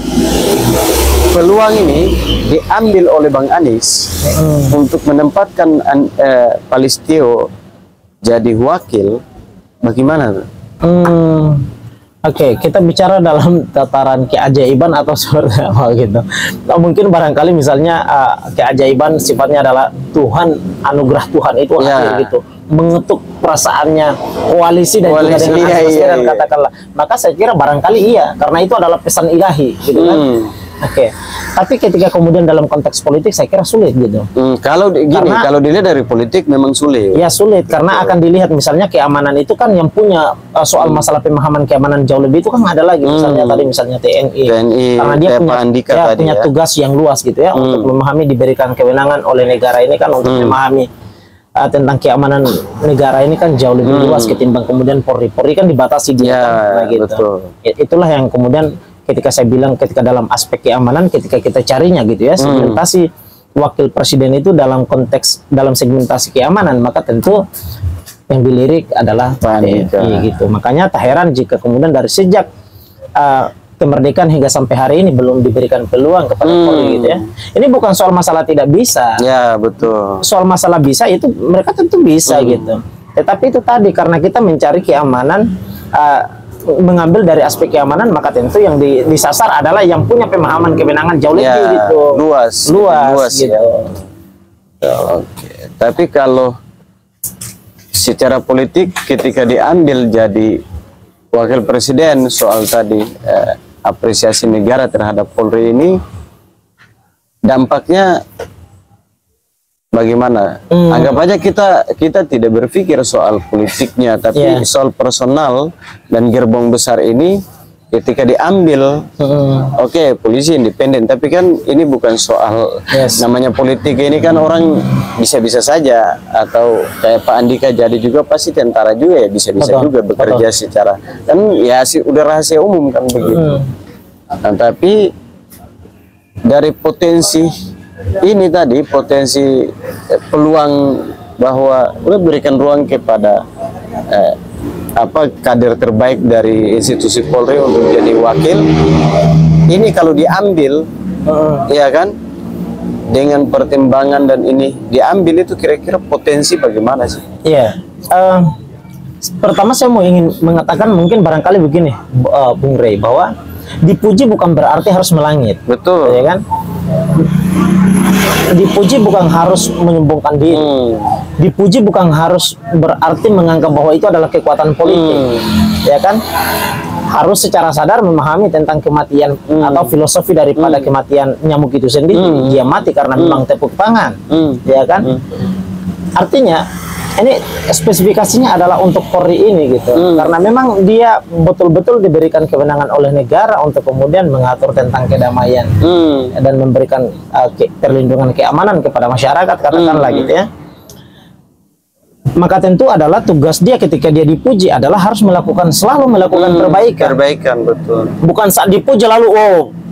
peluang ini diambil oleh Bang Anies untuk menempatkan Palistio jadi wakil, bagaimana? Oke, kita bicara dalam tataran keajaiban atau seperti apa gitu. Nah, mungkin barangkali misalnya keajaiban sifatnya adalah Tuhan, anugerah Tuhan itu hadir gitu, mengetuk perasaannya koalisi dan juga dengan dan katakanlah. Maka saya kira barangkali iya, karena itu adalah pesan ilahi gitu kan. Oke. Tapi ketika kemudian dalam konteks politik saya kira sulit gitu. Kalau kalau dilihat dari politik memang sulit. Ya sulit. Karena akan dilihat misalnya keamanan itu kan yang punya soal masalah pemahaman keamanan jauh lebih itu kan ada lagi misalnya tadi misalnya TNI. Karena dia punya tugas yang luas gitu ya untuk memahami, diberikan kewenangan oleh negara ini kan untuk memahami tentang keamanan negara ini kan jauh lebih luas ketimbang kemudian Polri. Polri kan dibatasi dia kan, gitu. Betul. Itulah yang kemudian ketika saya bilang ketika dalam aspek keamanan ketika kita carinya gitu ya segmentasi wakil presiden itu dalam konteks dalam segmentasi keamanan, maka tentu yang dilirik adalah TNI gitu. Makanya tak heran jika kemudian dari sejak kemerdekaan hingga sampai hari ini belum diberikan peluang kepada Polri gitu ya. Ini bukan soal masalah tidak bisa. Ya, betul. Soal masalah bisa itu mereka tentu bisa gitu. Tetapi itu tadi karena kita mencari keamanan mengambil dari aspek keamanan, maka tentu yang disasar adalah yang punya pemahaman kewenangan jauh lebih gitu. Luas gitu. Ya. Oke. Tapi kalau secara politik ketika diambil jadi wakil presiden soal tadi apresiasi negara terhadap Polri ini dampaknya bagaimana? Anggap aja kita tidak berpikir soal politiknya, tapi soal personal dan gerbong besar ini ketika diambil, oke, polisi independen, tapi kan ini bukan soal namanya politik ini kan orang bisa-bisa saja, atau kayak Pak Andika jadi juga pasti tentara juga ya bisa-bisa juga bekerja secara kan ya udah rahasia umum kan begitu. Nah, tapi dari potensi ini tadi potensi peluang bahwa udah berikan ruang kepada kader terbaik dari institusi Polri untuk jadi wakil ini kalau diambil ya kan dengan pertimbangan dan ini diambil itu kira-kira potensi bagaimana sih? Iya. Pertama saya mau ingin mengatakan mungkin barangkali begini Bung Rey, bahwa dipuji bukan berarti harus melangit. Betul. Ya kan? Dipuji bukan harus menyombongkan diri. Dipuji bukan harus berarti menganggap bahwa itu adalah kekuatan politik. Ya kan? Harus secara sadar memahami tentang kematian atau filosofi daripada kematian nyamuk itu sendiri. Dia mati karena memang tepuk tangan. Ya kan? Artinya ini spesifikasinya adalah untuk Polri ini gitu, karena memang dia betul-betul diberikan kewenangan oleh negara untuk kemudian mengatur tentang kedamaian dan memberikan perlindungan keamanan kepada masyarakat, katakanlah gitu ya. Maka tentu adalah tugas dia ketika dia dipuji adalah harus selalu melakukan perbaikan, betul. Bukan saat dipuji lalu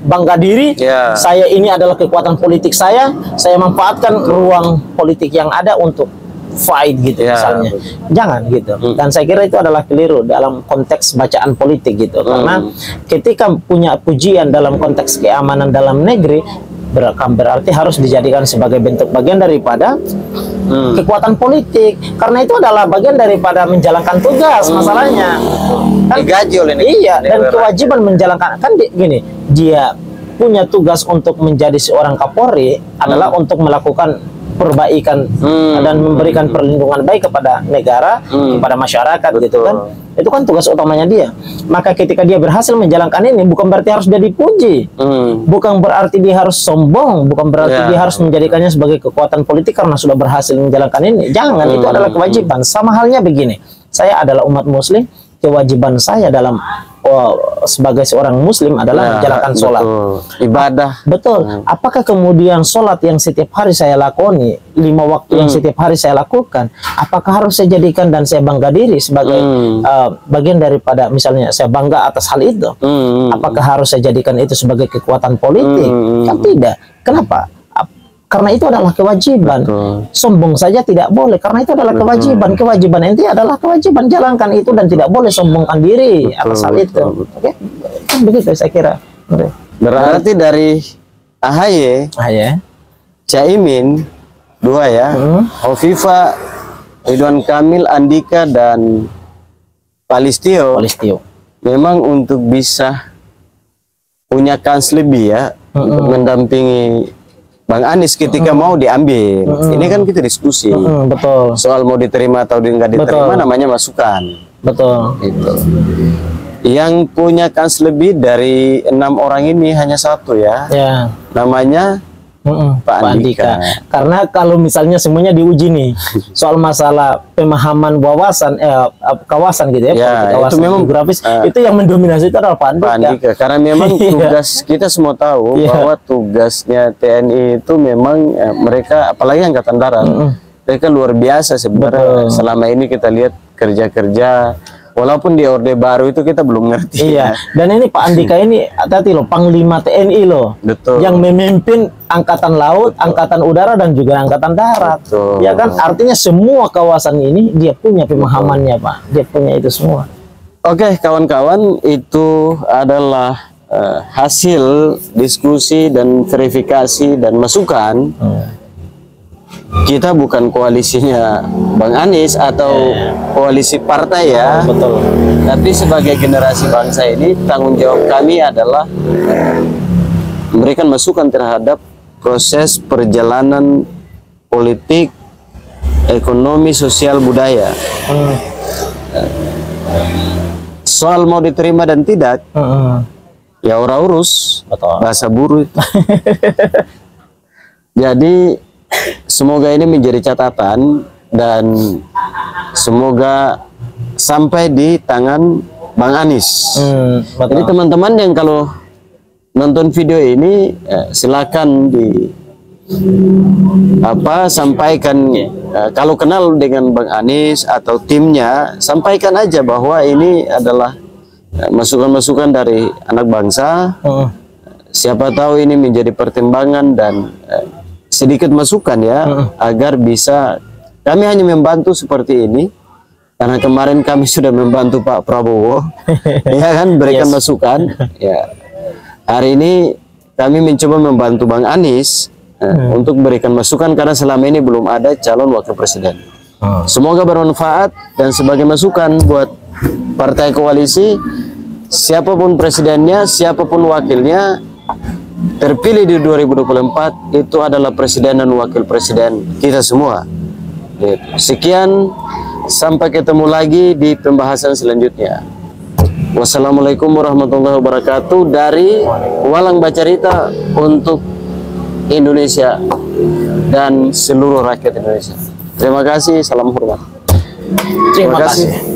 bangga diri, saya ini adalah kekuatan politik saya manfaatkan ruang politik yang ada untuk fight gitu misalnya. Jangan gitu. Dan saya kira itu adalah keliru dalam konteks bacaan politik gitu. Karena ketika punya pujian dalam konteks keamanan dalam negeri berarti harus dijadikan sebagai bentuk bagian daripada kekuatan politik. Karena itu adalah bagian daripada menjalankan tugas masalahnya. Kan digaji oleh negara. Iya, dan kewajiban menjalankan kan gini, dia punya tugas untuk menjadi seorang Kapolri adalah untuk melakukan perbaikan dan memberikan perlindungan baik kepada negara, kepada masyarakat. Betul. Gitu kan. Itu kan tugas utamanya dia. Maka ketika dia berhasil menjalankan ini bukan berarti harus dia dipuji. Bukan berarti dia harus sombong, bukan berarti dia harus menjadikannya sebagai kekuatan politik karena sudah berhasil menjalankan ini. Jangan, itu adalah kewajiban. Sama halnya begini. Saya adalah umat muslim, kewajiban saya dalam sebagai seorang muslim adalah menjalankan sholat. Ibadah. Betul. Apakah kemudian sholat yang setiap hari saya lakoni, 5 waktu yang setiap hari saya lakukan, apakah harus saya jadikan dan saya bangga diri sebagai bagian daripada, misalnya saya bangga atas hal itu? Apakah harus saya jadikan itu sebagai kekuatan politik? Kan tidak. Kenapa? Karena itu adalah kewajiban. Sombong saja tidak boleh, karena itu adalah kewajiban. Kewajiban ente adalah kewajiban, jalankan itu dan tidak boleh sombongkan diri atas hal itu. Oke, kan begitu saya kira. Berarti dari AHY, Caimin 2 ya, Hovifah, Ridwan Kamil, Andika dan Palistio. Memang untuk bisa punya kans lebih ya untuk mendampingi Bang Anies ketika mau diambil. Ini kan kita diskusi. Betul. Soal mau diterima atau nggak diterima, namanya masukan. Betul. Itu. Yang punya kans lebih dari 6 orang ini hanya 1 ya. Namanya Pak Andika. Karena kalau misalnya semuanya diuji nih soal masalah pemahaman wawasan kawasan gitu ya, kawasan itu memang geografis, itu yang mendominasi itu adalah Pak Andika. Karena memang tugas kita semua tahu bahwa tugasnya TNI itu memang mereka, apalagi Angkatan Darat, mereka luar biasa sebenarnya. Selama ini kita lihat kerja-kerja, walaupun di Orde Baru itu kita belum ngerti. Dan ini Pak Andika ini hati-hati loh, Panglima TNI loh. Yang memimpin Angkatan Laut, Angkatan Udara dan juga Angkatan Darat. Ya kan, artinya semua kawasan ini dia punya pemahamannya, Pak. Dia punya itu semua. Oke, kawan-kawan, itu adalah hasil diskusi dan verifikasi dan masukan. Kita bukan koalisinya Bang Anies atau koalisi partai ya. Betul. Tapi sebagai generasi bangsa ini, tanggung jawab kami adalah memberikan masukan terhadap proses perjalanan politik, ekonomi, sosial, budaya. Soal mau diterima dan tidak, ya orang urus. Bahasa buruh itu. Jadi semoga ini menjadi catatan dan semoga sampai di tangan Bang Anies. Jadi teman-teman yang kalau nonton video ini silakan sampaikan, kalau kenal dengan Bang Anies atau timnya, sampaikan aja bahwa ini adalah masukan-masukan dari anak bangsa. Siapa tahu ini menjadi pertimbangan dan sedikit masukan ya, agar bisa kami hanya membantu seperti ini karena kemarin kami sudah membantu Pak Prabowo ya kan, berikan masukan ya. Hari ini kami mencoba membantu Bang Anies untuk berikan masukan karena selama ini belum ada calon wakil presiden. Semoga bermanfaat dan sebagai masukan buat partai koalisi, siapapun presidennya, siapapun wakilnya, terpilih di 2024 itu adalah presiden dan wakil presiden kita semua. Sekian, sampai ketemu lagi di pembahasan selanjutnya. Wassalamualaikum warahmatullahi wabarakatuh dari Walang Bacarita untuk Indonesia dan seluruh rakyat Indonesia. Terima kasih, salam hormat. Terima kasih.